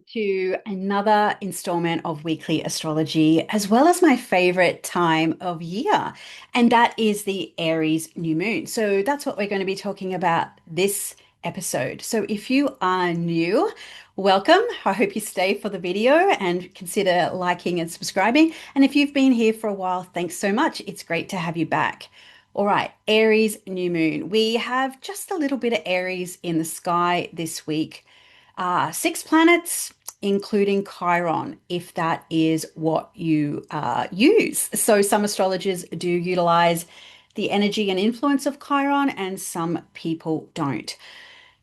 to another installment of weekly astrology, as well as my favorite time of year, and that is the Aries new moon. So that's what we're going to be talking about this episode. So if you are new, welcome. I hope you stay for the video and consider liking and subscribing. And if you've been here for a while, thanks so much. It's great to have you back. All right, Aries new moon. We have just a little bit of Aries in the sky this week. Six planets, including Chiron, if that is what you use. So some astrologers do utilize the energy and influence of Chiron, and some people don't.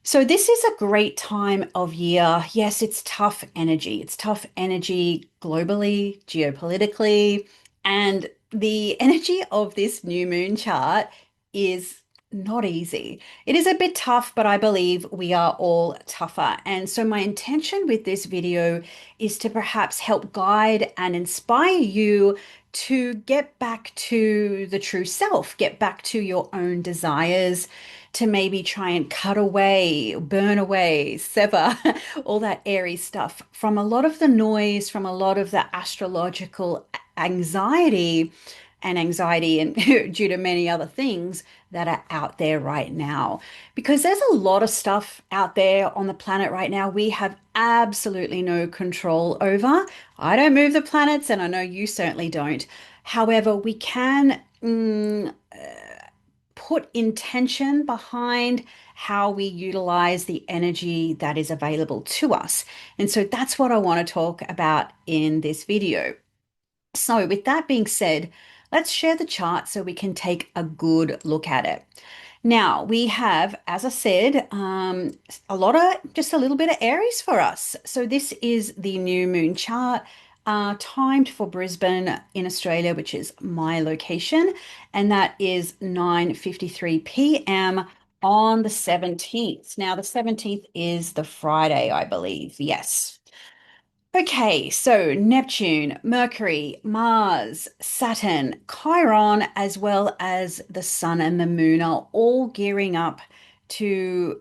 So this is a great time of year. Yes, it's tough energy. It's tough energy globally, geopolitically, and the energy of this new moon chart is not easy. It is a bit tough, but I believe we are all tougher. And so my intention with this video is to perhaps help guide and inspire you to get back to the true self, get back to your own desires, to maybe try and cut away, burn away, sever all that airy stuff from a lot of the noise, from a lot of the astrological anxiety and due to many other things that are out there right now. Because there's a lot of stuff out there on the planet right now we have absolutely no control over. I don't move the planets, and I know you certainly don't. However, we can put intention behind how we utilize the energy that is available to us. And so that's what I want to talk about in this video. So, with that being said, let's share the chart so we can take a good look at it. Now, we have, as I said, just a little bit of Aries for us. So, this is the new moon chart, timed for Brisbane in Australia, which is my location, and that is 9:53 p.m. on the 17th. Now, the 17th is the Friday, I believe. Yes. Okay, so Neptune, Mercury, Mars, Saturn, Chiron, as well as the Sun and the Moon are all gearing up to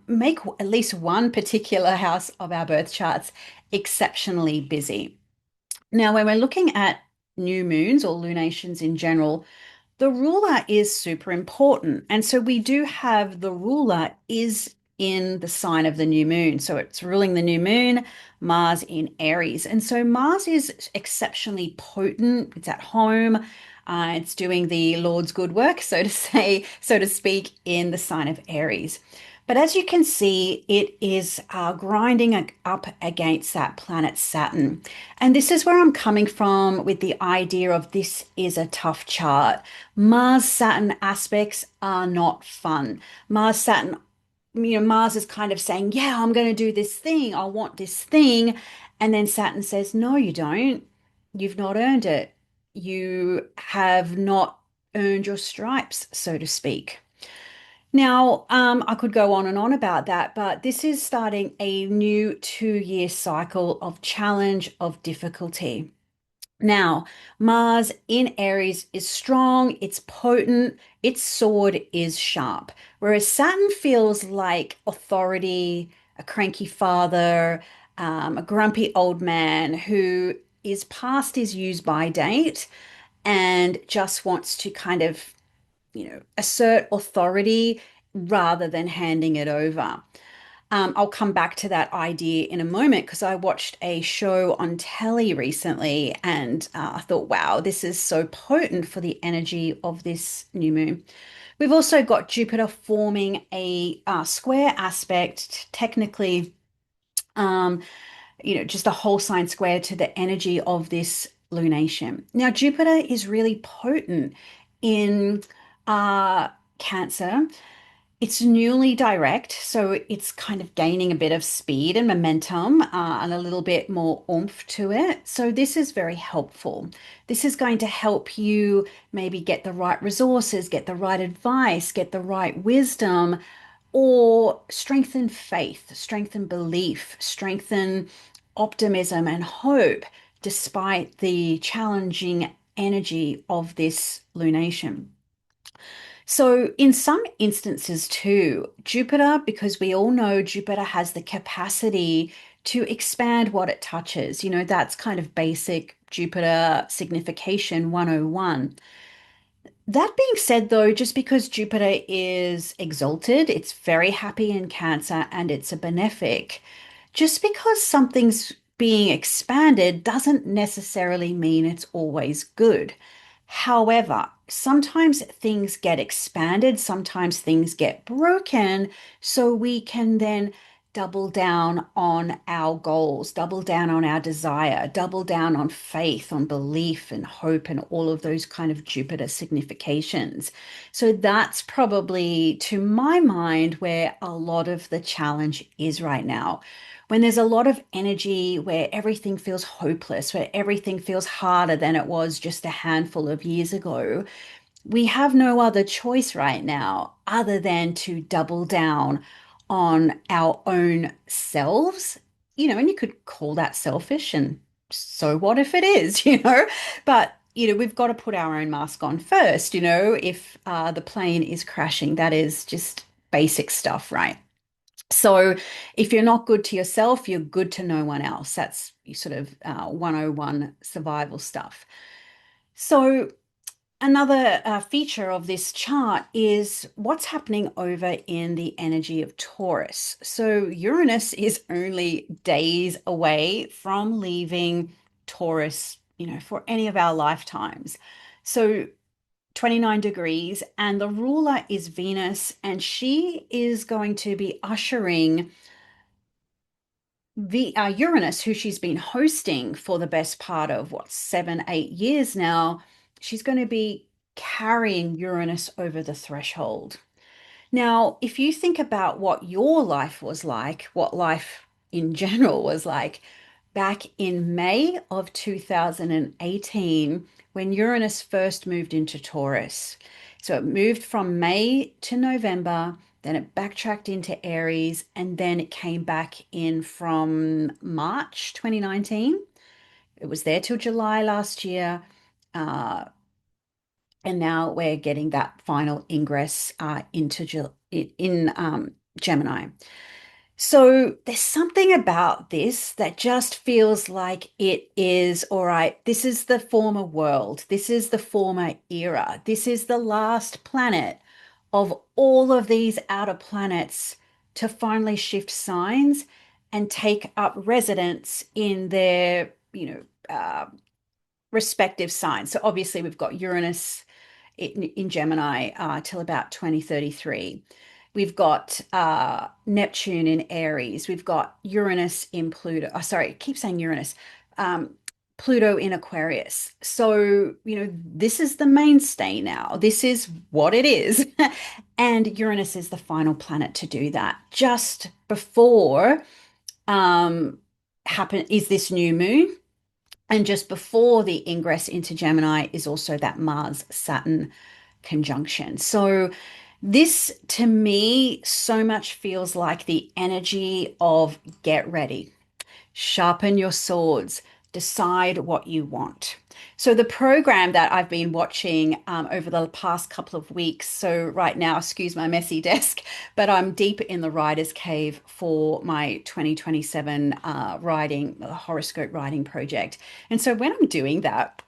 make at least one particular house of our birth charts exceptionally busy. Now, when we're looking at new moons or lunations in general, the ruler is super important. And so we do have the ruler is in the sign of the new moon. So it's ruling the new moon, Mars in Aries. And so Mars is exceptionally potent. It's at home. It's doing the Lord's good work, so to say, so to speak, in the sign of Aries. But as you can see, it is grinding up against that planet Saturn. And this is where I'm coming from with the idea of this is a tough chart. Mars Saturn aspects are not fun. Mars Saturn, Mars is kind of saying, yeah, I'm going to do this thing. I want this thing. And then Saturn says, no, you don't. You've not earned it. You have not earned your stripes, so to speak. Now, I could go on and on about that, but this is starting a new 2-year cycle of challenge, of difficulty. Now, Mars in Aries is strong, it's potent, its sword is sharp, whereas Saturn feels like authority, a cranky father, a grumpy old man who is past his use by date and just wants to kind of assert authority rather than handing it over. I'll come back to that idea in a moment because I watched a show on telly recently and I thought, wow, this is so potent for the energy of this new moon. We've also got Jupiter forming a square aspect, technically, um, just a whole sign square to the energy of this lunation. Now, Jupiter is really potent in uh, Cancer. It's newly direct, so it's kind of gaining a bit of speed and momentum and a little bit more oomph to it. So this is very helpful. This is going to help you maybe get the right resources, get the right advice, get the right wisdom, or strengthen faith, strengthen belief, strengthen optimism and hope despite the challenging energy of this lunation. So, in some instances, too, Jupiter, because we all know Jupiter has the capacity to expand what it touches. That's kind of basic Jupiter signification 101. That being said, though, just because Jupiter is exalted, it's very happy in Cancer and it's a benefic, just because something's being expanded doesn't necessarily mean it's always good. However, sometimes things get expanded, sometimes things get broken, so we can then double down on our goals, double down on our desire, double down on faith, on belief and hope, and all of those kind of Jupiter significations. So that's probably, to my mind, where a lot of the challenge is right now. When there's a lot of energy, where everything feels hopeless, where everything feels harder than it was just a handful of years ago, we have no other choice right now other than to double down on our own selves. And you could call that selfish, and so what if it is, But, we've got to put our own mask on first, if the plane is crashing. That is just basic stuff, right? So if you're not good to yourself, you're good to no one else. That's sort of 101 survival stuff. So another feature of this chart is what's happening over in the energy of Taurus. So Uranus is only days away from leaving Taurus, for any of our lifetimes. So 29 degrees, and the ruler is Venus, and she is going to be ushering the Uranus, who she's been hosting for the best part of what, 7, 8 years now. She's going to be carrying Uranus over the threshold. Now, if you think about what your life was like, what life in general was like back in May of 2018, when Uranus first moved into Taurus. So it moved from May to November, then it backtracked into Aries, and then it came back in from March 2019. It was there till July last year. Uh, and now we're getting that final ingress in Gemini. So there's something about this that just feels like it is all right. This is the former world. This is the former era. This is the last planet of all of these outer planets to finally shift signs and take up residence in their, respective signs. So obviously we've got Uranus in Gemini till about 2033. We've got Neptune in Aries. We've got Uranus in Pluto. Oh, sorry, I keep saying Uranus. Pluto in Aquarius. So, this is the mainstay now. This is what it is. And Uranus is the final planet to do that. Just before happen is this new moon. And just before the ingress into Gemini is also that Mars Saturn conjunction. So, this to me so much feels like the energy of get ready, sharpen your swords, decide what you want. So, the program that I've been watching over the past couple of weeks, so right now, excuse my messy desk, but I'm deep in the writer's cave for my 2027 writing, horoscope writing project. And so, when I'm doing that,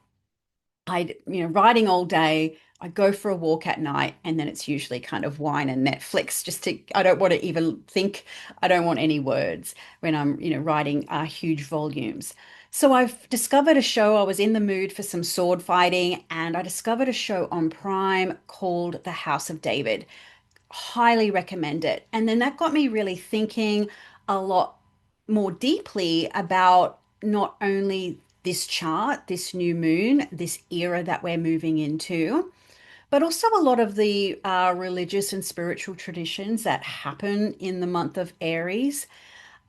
writing all day. I go for a walk at night, and then it's usually kind of wine and Netflix. I don't want to even think. I don't want any words when I'm, writing huge volumes. So I've discovered a show. I was in the mood for some sword fighting, and I discovered a show on Prime called The House of David. Highly recommend it. And then that got me really thinking a lot more deeply about not only this chart, this new moon, this era that we're moving into, but also a lot of the religious and spiritual traditions that happen in the month of Aries.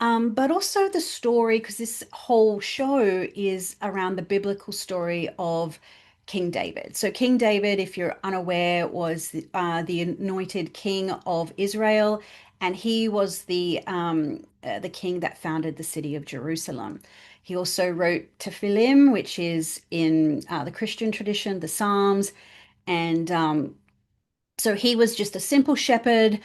But also the story, because this whole show is around the biblical story of King David. So King David, if you're unaware, was the anointed king of Israel, and he was the king that founded the city of Jerusalem. He also wrote Tefillim, which is in the Christian tradition, the Psalms, and So he was just a simple shepherd,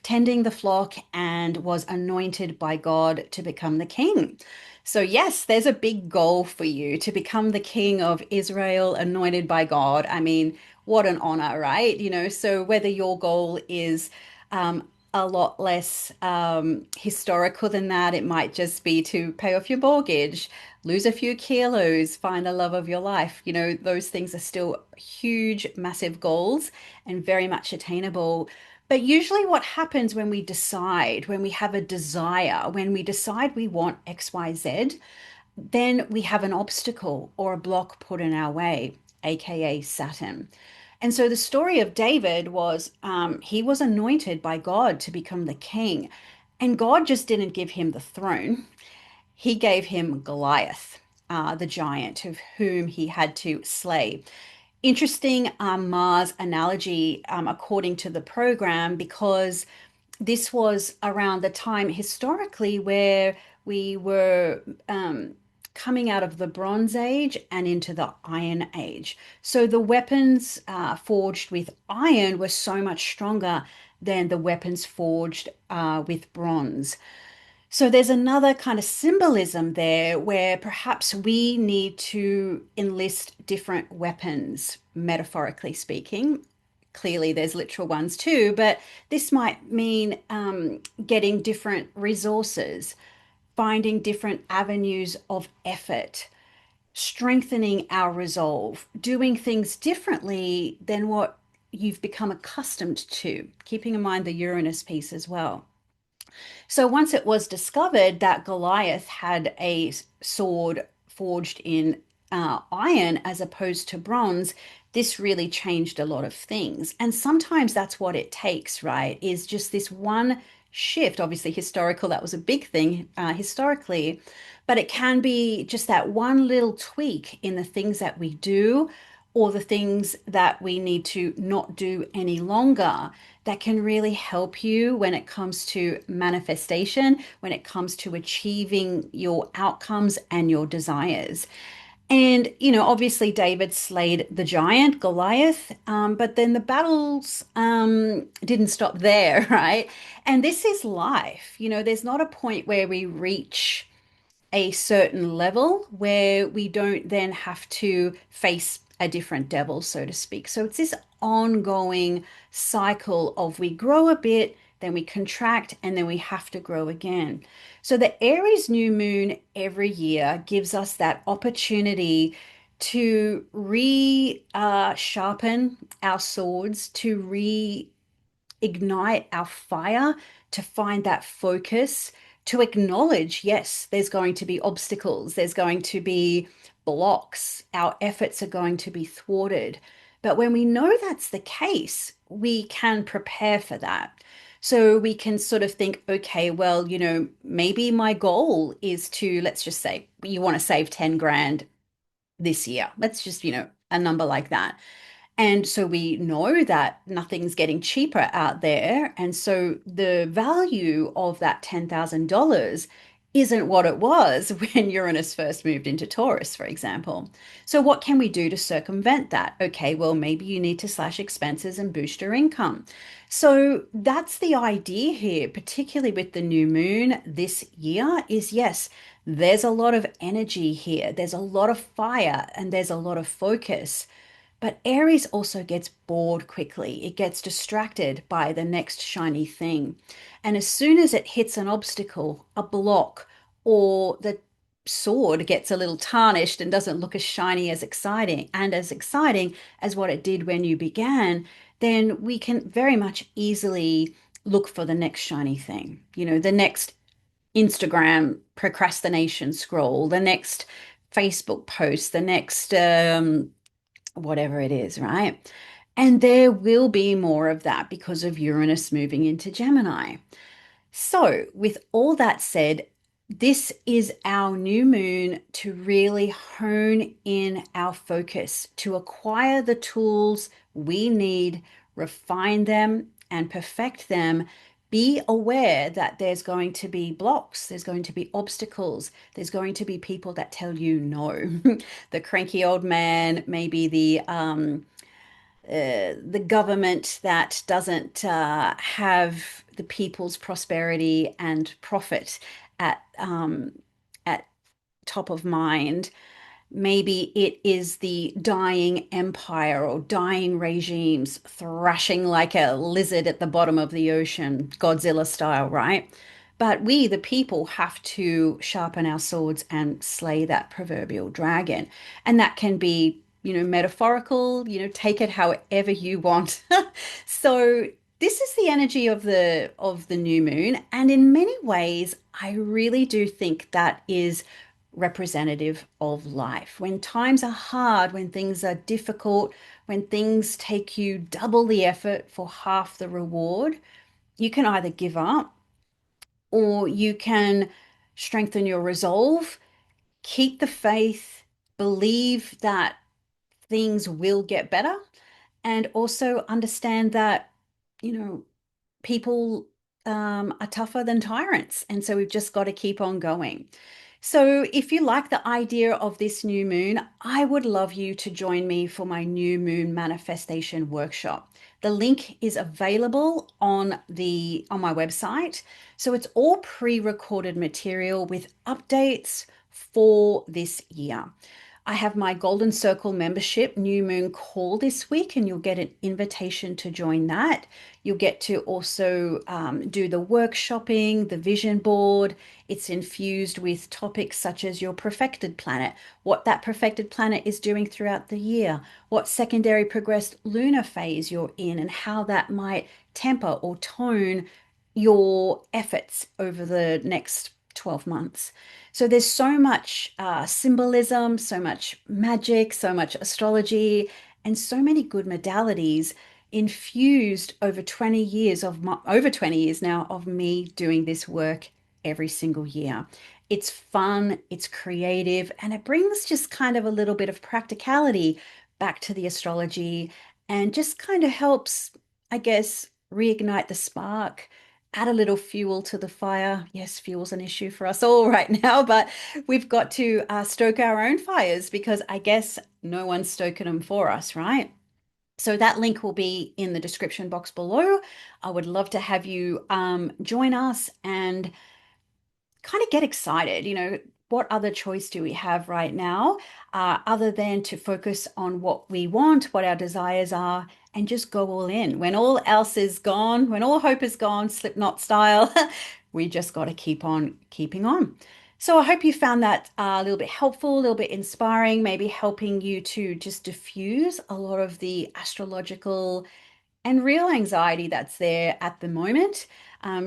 tending the flock, and was anointed by God to become the king. So, yes, there's a big goal for you to become the king of Israel, anointed by God. I mean, what an honor, right? So whether your goal is a lot less historical than that, it might just be to pay off your mortgage, lose a few kilos, find the love of your life. Those things are still huge, massive goals and very much attainable. But usually, what happens when we decide, when we have a desire, when we decide we want XYZ, then we have an obstacle or a block put in our way, aka Saturn. And so the story of David was he was anointed by God to become the king. And God just didn't give him the throne, he gave him Goliath, the giant of whom he had to slay. Interesting Mars analogy, according to the program, because this was around the time historically where we were coming out of the Bronze Age and into the Iron Age. So the weapons forged with iron were so much stronger than the weapons forged with bronze. So there's another kind of symbolism there where perhaps we need to enlist different weapons, metaphorically speaking. Clearly, there's literal ones too, but this might mean getting different resources, finding different avenues of effort, strengthening our resolve, doing things differently than what you've become accustomed to, keeping in mind the Uranus piece as well. So once it was discovered that Goliath had a sword forged in iron as opposed to bronze, this really changed a lot of things. And sometimes that's what it takes, right? Is just this one shift. Obviously, historical, that was a big thing historically, but it can be just that one little tweak in the things that we do or the things that we need to not do any longer that can really help you when it comes to manifestation, when it comes to achieving your outcomes and your desires. And, obviously, David slayed the giant, Goliath, but then the battles didn't stop there, right? And this is life. There's not a point where we reach a certain level where we don't then have to face a different devil, so to speak. So it's this ongoing cycle of we grow a bit, then we contract, and then we have to grow again. So the Aries new moon every year gives us that opportunity to sharpen our swords, to ignite our fire, to find that focus, to acknowledge, yes, there's going to be obstacles, there's going to be blocks, our efforts are going to be thwarted. But when we know that's the case, we can prepare for that. So we can sort of think, okay, well, maybe my goal is to, let's just say you want to save 10 grand this year. Let's just, a number like that. And so we know that nothing's getting cheaper out there. And so the value of that $10,000 isn't what it was when Uranus first moved into Taurus, for example. So what can we do to circumvent that? Okay, well, maybe you need to slash expenses and boost your income. So that's the idea here, particularly with the new moon this year, is yes, there's a lot of energy here. There's a lot of fire and there's a lot of focus. But Aries also gets bored quickly. It gets distracted by the next shiny thing. And as soon as it hits an obstacle, a block, or the sword gets a little tarnished and doesn't look as shiny as exciting as what it did when you began, then we can very much easily look for the next shiny thing. The next Instagram procrastination scroll, the next Facebook post, the next whatever it is, right? And there will be more of that because of Uranus moving into Gemini. So, with all that said, this is our new moon to really hone in our focus, to acquire the tools we need, refine them, and perfect them. Be aware that there's going to be blocks, there's going to be obstacles, there's going to be people that tell you no. The cranky old man, maybe the the government that doesn't have the people's prosperity and profit at top of mind. Maybe it is the dying empire or dying regimes thrashing like a lizard at the bottom of the ocean, Godzilla style, right? But we, the people, have to sharpen our swords and slay that proverbial dragon. And that can be, metaphorical, take it however you want. So this is the energy of the new moon, and in many ways, I really do think that is representative of life. When times are hard, when things are difficult, when things take you double the effort for half the reward, you can either give up or you can strengthen your resolve, keep the faith, believe that things will get better, and also understand that, you know, people are tougher than tyrants. And so we've just got to keep on going. So, if you like the idea of this new moon, I would love you to join me for my new moon manifestation workshop. The link is available on my website. So it's all pre-recorded material with updates for this year. I have my Golden Circle membership new moon call this week, and you'll get an invitation to join that. You'll get to also do the workshopping, the vision board. It's infused with topics such as your perfected planet, what that perfected planet is doing throughout the year, what secondary progressed lunar phase you're in, and how that might temper or tone your efforts over the next 12 months. So there's so much symbolism, so much magic, so much astrology, and so many good modalities infused over 20 years over 20 years now of me doing this work every single year. It's fun, it's creative, and it brings just kind of a little bit of practicality back to the astrology and just kind of helps, I guess, reignite the spark, add a little fuel to the fire. Yes, fuel's an issue for us all right now, but we've got to stoke our own fires because I guess no one's stoking them for us, right? So that link will be in the description box below. I would love to have you join us and kind of get excited. What other choice do we have right now other than to focus on what we want, what our desires are, and just go all in? When all else is gone, when all hope is gone, Slipknot style, we just got to keep on keeping on. So I hope you found that a little bit helpful, a little bit inspiring, maybe helping you to just diffuse a lot of the astrological and real anxiety that's there at the moment.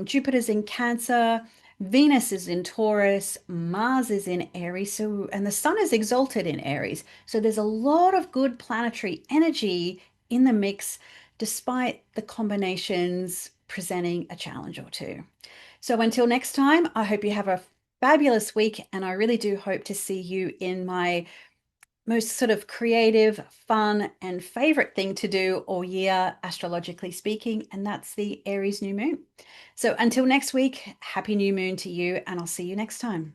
Jupiter's in Cancer, Venus is in Taurus, Mars is in Aries, and the Sun is exalted in Aries. So there's a lot of good planetary energy in the mix, despite the combinations presenting a challenge or two. So until next time, I hope you have a fabulous week, and I really do hope to see you in my most sort of creative, fun, and favorite thing to do all year, astrologically speaking, and that's the Aries new moon. So until next week, happy new moon to you, and I'll see you next time.